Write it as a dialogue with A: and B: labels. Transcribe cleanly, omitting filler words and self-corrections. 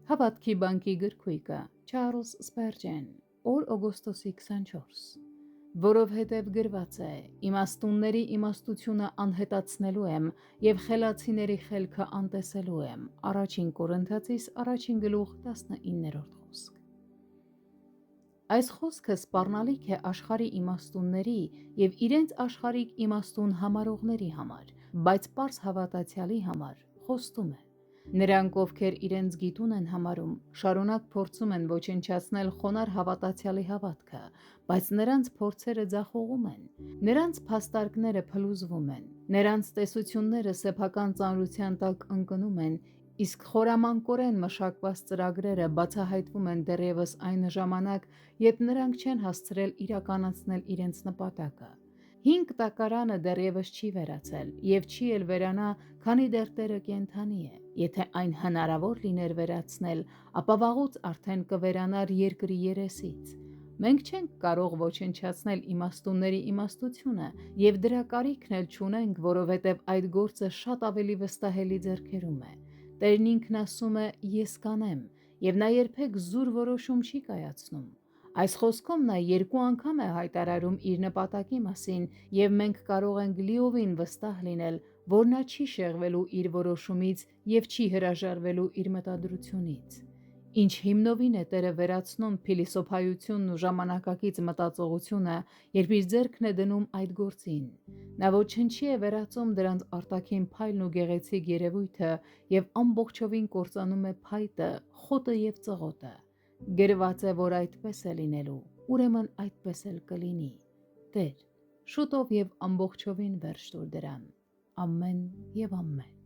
A: Հավատքի բանկի գրքույկը Չարլզ Սպերջեն, օր օգոստոսի 24, որովհետև գրված է. իմաստունների իմաստությունը անհետացնելու եմ և խելացիների խելքը անտեսելու եմ։ Առաջին Կորնթացիս 1:19 խոսք։ Այս խոսքը սպառնալիք է աշխարհի իմաստունների և իրենց աշխարհիկ իմաստուն համարողների համար, բայց պարզ հավատացյալի համար խոստում է։ Նրանք, ովքեր իրենց գիտուն են համարում, շարունակ փորձում են ոչնչացնել խոնարհ հավատացյալի հավատքը, բայց նրանց փորձերը ձախողում են, նրանց փաստարկները փլուզվում են, նրանց տեսությունները սեփական ծանրության տակ ընկնում են, իսկ խորամանկորեն մշակված ծրագրերը բացահայտվում են դեռևս այն ժամանակ, երբ նրանք չեն հասցրել իրականացնել իրենց նպատակը։ 5 տակարանը դեռևս չի վերացել և չի էլ վերանա, քանի դեռ Տերը կենդանի է։ Եթե այն հնարավոր լիներ վերացնել, ապա վաղուց արդեն կվերանար երկրի երեսից։ Մենք չենք կարող ոչնչացնել իմաստունների իմաստությունը և դրա կարիքն էլ չունենք, որովհետև այդ գործը շատ ավելի վստահելի ձեռքերում է։ Տերն ինքն ասում է. «Ես կանեմ», և նա երբեք զուր որոշում չի կայացնում։ Այս խոսքում նա 2 անգամ է հայտարարում իր նպատակի մասին, և մենք կարող ենք լիովին վստահ լինել, որ նա չի շեղվելու իր որոշումից և չի հրաժարվելու իր մտադրությունից։ Ինչ հիմնովին է Տերը վերացնում փիլիսոփայությունն ու ժամանակակից մտածողությունը, երբ իր ձեռքն է դնում այդ գործին։ Նա ոչնչի է վերածում դրանց արտաքին փայլն ու գեղեցիկ երևույթը և ամբողջովին կործանում է փայտը, խոտը և ծղոտը։ Գրված է, որ այդպես է լինելու, ուրեմն այդպես էլ կլինի։ Տեր, շուտով և ամբողջովին վերջ տուր դրան։ Ամեն և ամեն։